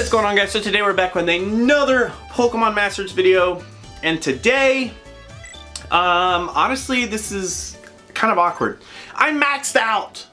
What is going on, guys? So today we're back with another Pokemon Masters video, and today, honestly, this is kind of awkward. I maxed out.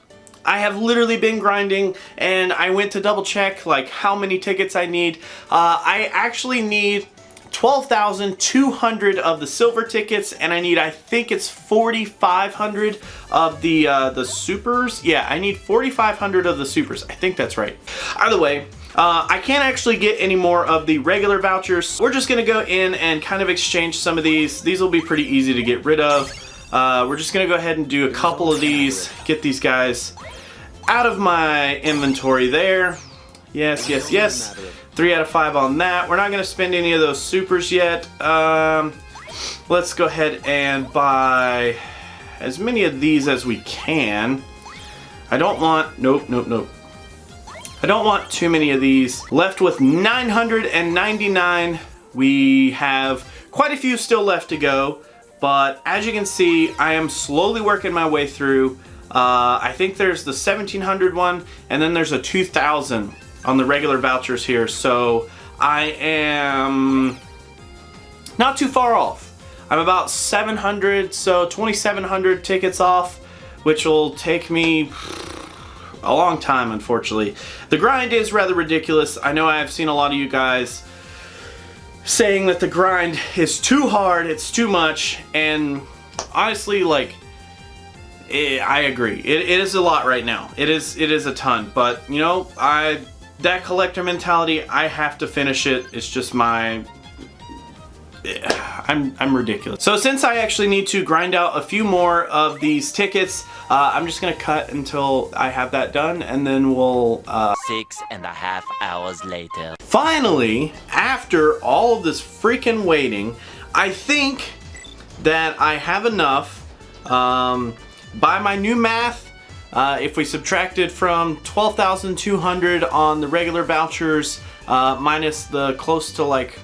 I have literally been grinding, and I went to double check like how many tickets I need. I actually need 12,200 of the silver tickets, and I need, I think it's 4,500 of the supers. Yeah, I need 4,500 of the supers. I think that's right. Either way, I can't actually get any more of the regular vouchers. We're just gonna go in and kind of exchange some of these. These will be pretty easy to get rid of. We're just gonna go ahead and do a couple of these, get these guys out of my inventory there. Yes, yes, yes. 3 out of 5 on that. We're not gonna spend any of those supers yet. Let's go ahead and buy as many of these as we can. I don't want, nope. I don't want too many of these. Left with 999. We have quite a few still left to go, but as you can see, I am slowly working my way through. I think there's the 1,700 one, and then there's a 2,000 on the regular vouchers here, so I am not too far off. I'm about 700, so 2,700 tickets off, which will take me a long time, unfortunately. The grind is rather ridiculous. I know I've seen a lot of you guys saying that the grind is too hard, it's too much, and honestly, like, I agree. It is a lot right now. It is a ton, but you know, that collector mentality, I have to finish it. It's just my, I'm ridiculous. So since I actually need to grind out a few more of these tickets, I'm just gonna cut until I have that done, and then we'll 6.5 hours later. Finally, after all of this freaking waiting, I think that I have enough. By my new math, if we subtracted from 12,200 on the regular vouchers, minus the close to like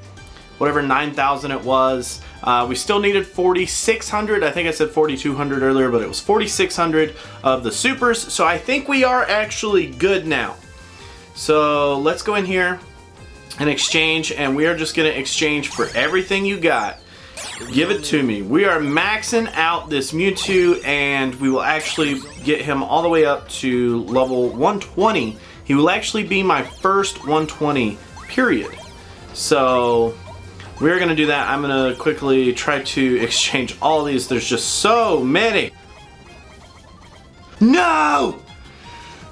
whatever 9,000 it was, we still needed 4,600. I think I said 4,200 earlier, but it was 4,600 of the supers. So I think we are actually good now. So let's go in here and exchange, and we are just gonna exchange for everything you got. Give it to me. We are maxing out this Mewtwo, and we will actually get him all the way up to level 120. He will actually be my first 120, period. So we're gonna do that. I'm gonna quickly try to exchange all these. There's just so many. No!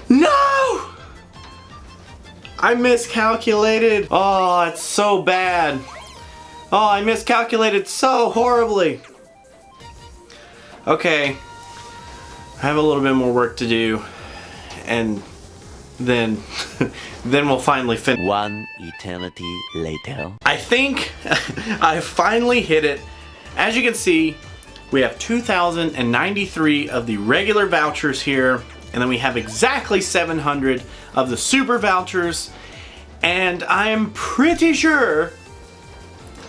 No! I miscalculated. Oh, it's so bad. Oh, I miscalculated so horribly. Okay, I have a little bit more work to do, and then we'll finally finish. 1 eternity later. I think I finally hit it. As you can see, we have 2,093 of the regular vouchers here, and then we have exactly 700 of the super vouchers, and I am pretty sure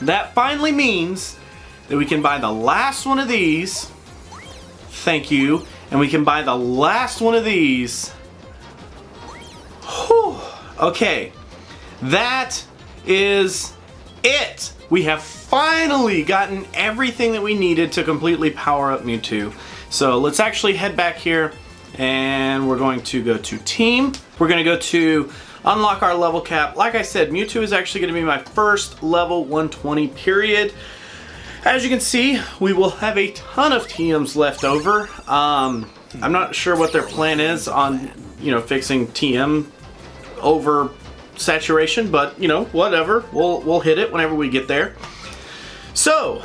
that finally means that we can buy the last one of these. Thank you. And we can buy the last one of these. Whew. Okay. That is it. We have finally gotten everything that we needed to completely power up Mewtwo. So let's actually head back here, and we're going to go to team. We're going to go to unlock our level cap. Like I said, Mewtwo is actually going to be my first level 120, period. As you can see, we will have a ton of TMs left over. I'm not sure what their plan is on, you know, fixing TM over saturation, but you know, whatever. We'll hit it whenever we get there. So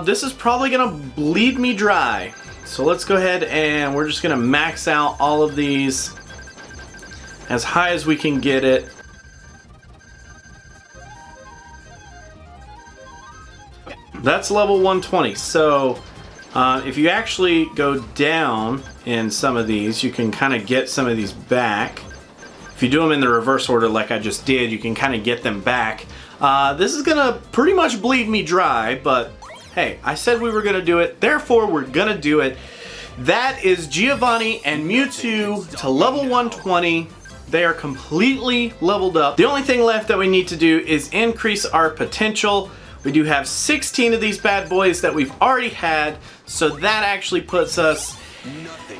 this is probably gonna bleed me dry. So let's go ahead and we're just gonna max out all of these as high as we can get it. That's level 120. So if you actually go down in some of these, you can kind of get some of these back. If you do them in the reverse order like I just did, you can kind of get them back. This is gonna pretty much bleed me dry, but hey, I said we were gonna do it, therefore we're gonna do it. That is Giovanni and Mewtwo to level 120. They are completely leveled up. The only thing left that we need to do is increase our potential. We do have 16 of these bad boys that we've already had, so that actually puts us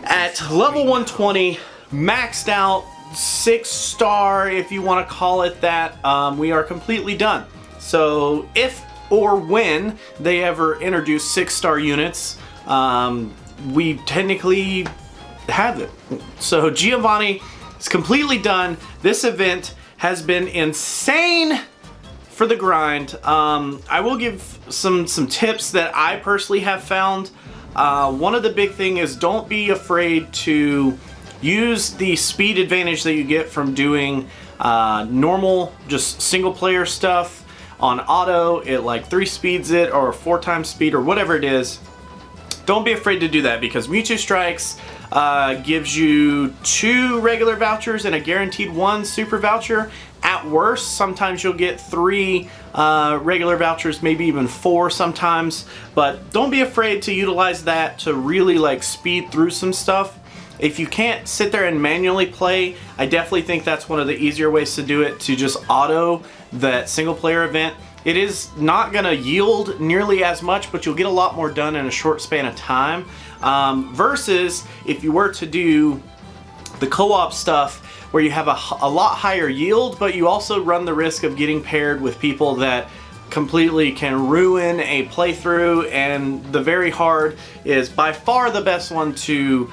at level 120, maxed out, 6-star if you want to call it that. We are completely done. So if or when they ever introduce 6-star units, we technically have it. So Giovanni is completely done. This event has been insane for the grind. I will give some tips that I personally have found. One of the big thing is don't be afraid to use the speed advantage that you get from doing normal, just single player stuff on auto. It like 3 speeds it or 4 times speed or whatever it is. Don't be afraid to do that because Mewtwo Strikes gives you 2 regular vouchers and a guaranteed 1 super voucher. At worst, sometimes you'll get 3 regular vouchers, maybe even 4 sometimes. But don't be afraid to utilize that to really like speed through some stuff. If you can't sit there and manually play, I definitely think that's one of the easier ways to do it, to just auto that single player event. It is not gonna yield nearly as much, but you'll get a lot more done in a short span of time. Versus if you were to do the co-op stuff where you have a lot higher yield, but you also run the risk of getting paired with people that completely can ruin a playthrough, and the very hard is by far the best one to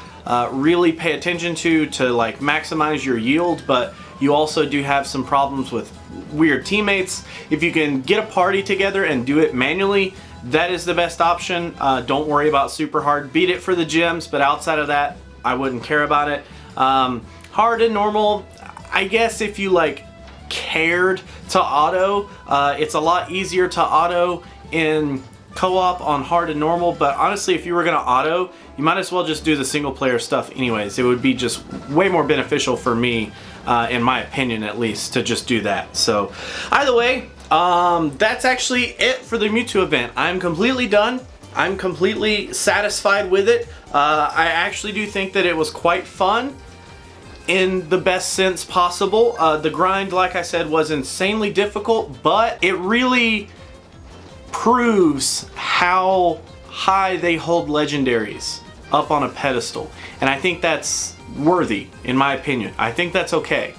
really pay attention to like maximize your yield, but you also do have some problems with weird teammates. If you can get a party together and do it manually, that is the best option. Don't worry about super hard. Beat it for the gems, but outside of that, I wouldn't care about it. Hard and normal, I guess if you like cared to auto, it's a lot easier to auto in co-op on hard and normal, but honestly if you were gonna auto, you might as well just do the single player stuff anyways. It would be just way more beneficial for me, in my opinion at least, to just do that. So either way, that's actually it for the Mewtwo event. I'm completely done. I'm completely satisfied with it. I actually do think that it was quite fun in the best sense possible. The grind, like I said, was insanely difficult, but it really proves how high they hold legendaries up on a pedestal. And I think that's worthy, in my opinion. I think that's okay.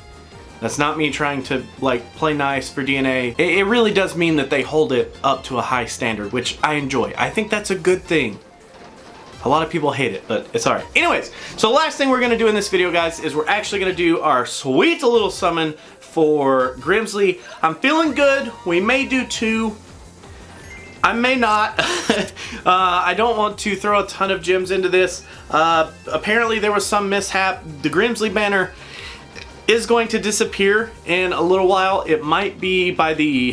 That's not me trying to like play nice for DNA. It really does mean that they hold it up to a high standard, which I enjoy. I think that's a good thing. A lot of people hate it, but it's alright. Anyways, so the last thing we're going to do in this video, guys, is we're actually going to do our sweet little summon for Grimsley. I'm feeling good. We may do 2. I may not. I don't want to throw a ton of gems into this. Apparently there was some mishap. The Grimsley banner is going to disappear in a little while. It might be by the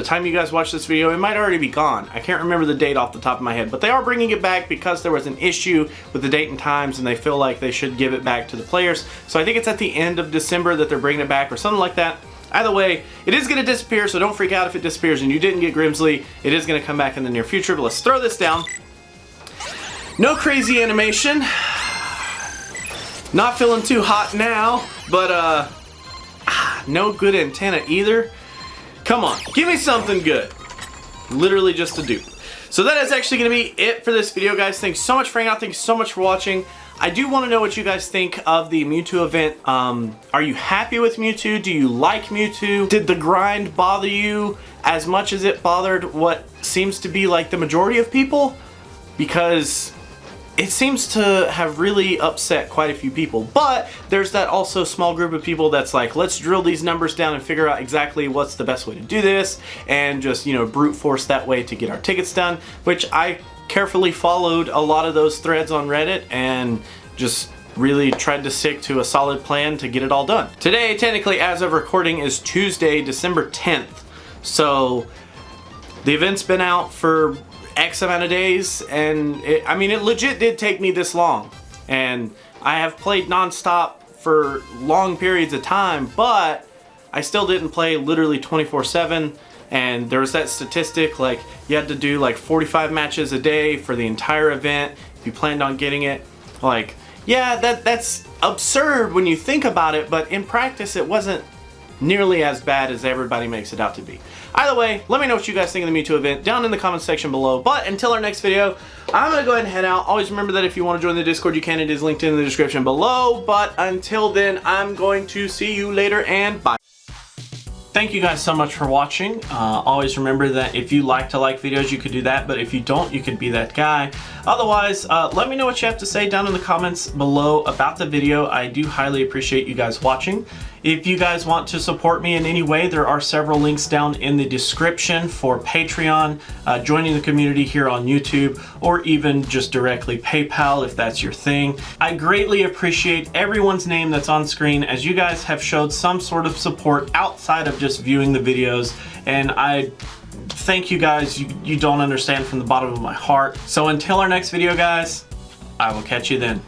time you guys watch this video, it might already be gone. I can't remember the date off the top of my head, but they are bringing it back because there was an issue with the date and times and they feel like they should give it back to the players. So I think it's at the end of December that they're bringing it back or something like that. Either way, it is going to disappear, so don't freak out if it disappears and you didn't get Grimsley. It is going to come back in the near future, but let's throw this down. No crazy animation. Not feeling too hot now, but no good antenna either. Come on, give me something good. Literally just a dupe. So that is actually going to be it for this video, guys. Thanks so much for hanging out. Thanks so much for watching. I do want to know what you guys think of the Mewtwo event. Are you happy with Mewtwo? Do you like Mewtwo? Did the grind bother you as much as it bothered what seems to be like the majority of people? Because it seems to have really upset quite a few people. But there's that also small group of people that's like, let's drill these numbers down and figure out exactly what's the best way to do this and just, you know, brute force that way to get our tickets done, which I carefully followed a lot of those threads on Reddit and just really tried to stick to a solid plan to get it all done. Today, technically as of recording, is Tuesday, December 10th. So the event's been out for X amount of days, and I mean, it legit did take me this long. And I have played non-stop for long periods of time, but I still didn't play literally 24/7. And there was that statistic, like you had to do like 45 matches a day for the entire event if you planned on getting it. Like, Yeah, that's absurd when you think about it, but in practice it wasn't nearly as bad as everybody makes it out to be. Either way, let me know what you guys think of the Mewtwo event down in the comments section below. But until our next video, I'm going to go ahead and head out. Always remember that if you want to join the Discord, you can. It is linked in the description below. But until then, I'm going to see you later and bye. Thank you guys so much for watching. Always remember that if you like to like videos, you could do that, but if you don't, you could be that guy. Otherwise, let me know what you have to say down in the comments below about the video. I do highly appreciate you guys watching. If you guys want to support me in any way, there are several links down in the description for Patreon, joining the community here on YouTube, or even just directly PayPal if that's your thing. I greatly appreciate everyone's name that's on screen, as you guys have showed some sort of support outside of just viewing the videos, and I thank you guys. You don't understand from the bottom of my heart. So until our next video, guys, I will catch you then.